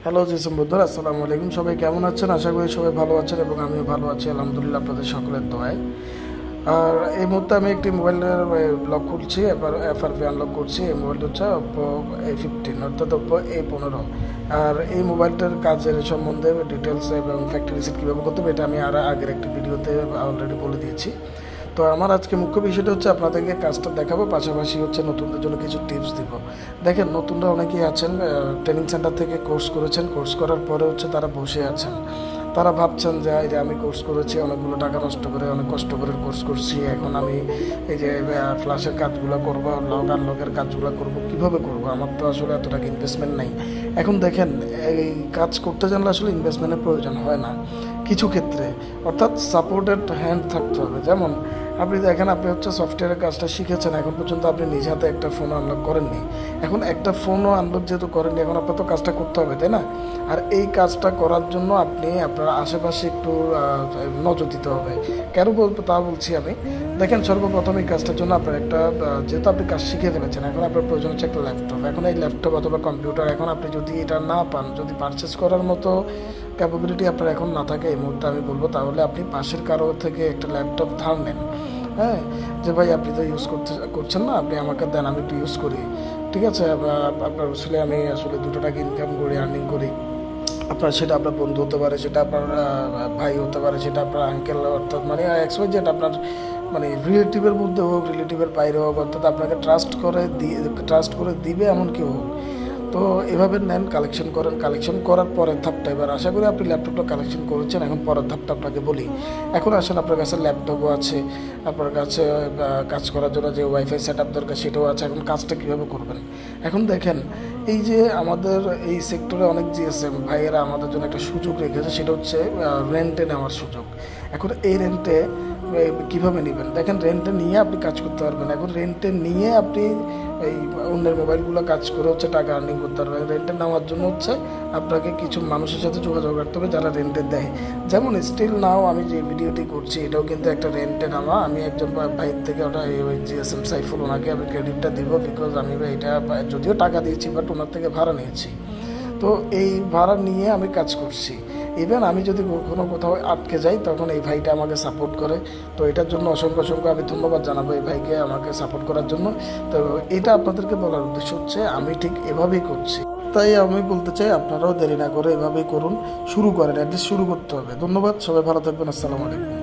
Hello Jism বন্ধুরা, আসসালামু আলাইকুম। সবাই কেমন আছেন? আশা করি সবাই ভালো আছেন এবং আমিও ভালো আছি আলহামদুলিল্লাহ, আপনাদের সকলের দোয়ায়। আর এই মুহূর্তে আমি একটি মোবাইলের লক খুলছি, এবার এফআরপি আনলক করছি। এই মোবাইলটা হচ্ছে ওপ্পো A15 অর্থাৎ ওপ্পো A15। আর এই মোবাইলটার কাজের সম্বন্ধে ডিটেলস এবং ফ্যাক্টরি রিসেট কীভাবে করতে হবে এটা আমি আগের একটি ভিডিওতে অলরেডি বলে দিয়েছি। তো আমার আজকে মুখ্য বিষয়টা হচ্ছে আপনাদেরকে কাজটা দেখাবো, পাশাপাশি হচ্ছে নতুনদের জন্য কিছু টিপস দিব। দেখেন, নতুনরা অনেকেই আছেন ট্রেনিং সেন্টার থেকে কোর্স করেছেন, কোর্স করার পরে হচ্ছে তারা বসে আছেন। তারা ভাবছেন যে এই যে আমি কোর্স করেছি, অনেকগুলো টাকা নষ্ট করে অনেক কষ্ট করে কোর্স করছি, এখন আমি এই যে ফ্ল্যাশের কাজগুলো করবো, লগ আনলকের কাজগুলো করব, কিভাবে করব? আমার তো আসলে এত টাকা ইনভেস্টমেন্ট নেই। এখন দেখেন, এই কাজ করতে জানলে আসলে ইনভেস্টমেন্টের প্রয়োজন হয় না কিছু ক্ষেত্রে, অর্থাৎ সাপোর্টেড হ্যান্ড থাকতে হবে। যেমন আপনি দেখেন, আপনি হচ্ছে সফটওয়্যারের কাজটা শিখেছেন, এখন পর্যন্ত আপনি নিজ হাতে একটা ফোন আনলক করেননি। এখন একটা ফোনও আনলক যেহেতু করেননি, এখন আপনার তো কাজটা করতে হবে, তাই না? আর এই কাজটা করার জন্য আপনি আপনার আশেপাশে একটু নজর দিতে হবে। কেন বলবো তা বলছি আমি। দেখেন, সর্বপ্রথম এই কাজটার জন্য আপনার একটা, যেহেতু আপনি কাজ শিখে ফেলেছেন, এখন আপনার প্রয়োজন হচ্ছে একটা ল্যাপটপ। এখন এই ল্যাপটপ অথবা কম্পিউটার, এখন আপনি যদি এটা না পান, যদি পারচেস করার মতো ক্যাপাবিলিটি আপনার এখন না থাকে এই মুহূর্তে, আমি বলবো তাহলে আপনি পাশের কারো থেকে একটা ল্যাপটপ ধার নেন। হ্যাঁ, যে ভাই আপনি তো ইউজ করছেন না, আপনি আমাকে দেন, আমি একটু ইউজ করি। ঠিক আছে, আপনার আসলে আমি আসলে 2 টাকা ইনকাম করি, আর্নিং করি। আপনার সেটা আপনার বন্ধু হতে পারে, সেটা আপনার ভাই হতে পারে, সেটা আপনার আঙ্কেল, অর্থাৎ মানে XYZ আপনার মানে রিলেটিভের মধ্যে হোক, রিলেটিভের বাইরে হোক, অর্থাৎ আপনাকে ট্রাস্ট করে দিবে এমন কেউ হোক। তো এভাবে নেন, কালেকশন করেন। কালেকশন করার পরের ধাপটা, এবার আশা করি আপনি ল্যাপটপটা কালেকশন করেছেন, এখন পরের ধাপটা আপনাকে বলি। এখন আসেন, আপনার কাছে ল্যাপটপও আছে, আপনার কাছে কাজ করার জন্য যে ওয়াইফাই সেট আপ দরকার সেটাও আছে। এখন কাজটা কীভাবে করবেন? এখন দেখেন, এই যে আমাদের এই সেক্টরে অনেক জিএসএম ভাইয়েরা আমাদের জন্য একটা সুযোগ রেখেছে, সেটা হচ্ছে রেন্টে নেওয়ার সুযোগ। এখন এই রেন্টে কীভাবে নেবেন? দেখেন, রেন্টে নিয়ে আপনি কাজ করতে পারবেন। এখন রেন্টে নিয়ে আপনি এই অন্যের মোবাইলগুলো কাজ করে হচ্ছে টাকা আর্নিং করতে পারবেন। রেন্টে নেওয়ার জন্য হচ্ছে আপনাকে কিছু মানুষের সাথে যোগাযোগ রাখতে হবে যারা রেন্টে দেয়। যেমন স্টিল নাও আমি যে ভিডিওটি করছি, এটাও কিন্তু একটা রেন্টে নেওয়া। আমি একজন ভাইয়ের থেকে ওটা ওই জিএসএম সাইফুল, ওনাকে আমি ক্রেডিটটা দিব, বিকজ আমি এটা যদিও টাকা দিয়েছি বাট ওনার থেকে ভাড়া নিয়েছি। তো এই ভাড়া নিয়ে আমি কাজ করছি। ইভেন আমি যদি কোনো কোথাও আটকে যাই, তখন এই ভাইটা আমাকে সাপোর্ট করে। তো এটার জন্য অসংখ্য আমি ধন্যবাদ জানাবো এই ভাইকে আমাকে সাপোর্ট করার জন্য। তো এটা আপনাদেরকে বলার উদ্দেশ্য হচ্ছে আমি ঠিক এভাবেই করছি। তাই আমি বলতে চাই, আপনারাও দেরি না করে এভাবেই করুন, শুরু করেন, অ্যাটলিস্ট শুরু করতে হবে। ধন্যবাদ, সবাই ভালো থাকবেন। আসসালামু আলাইকুম।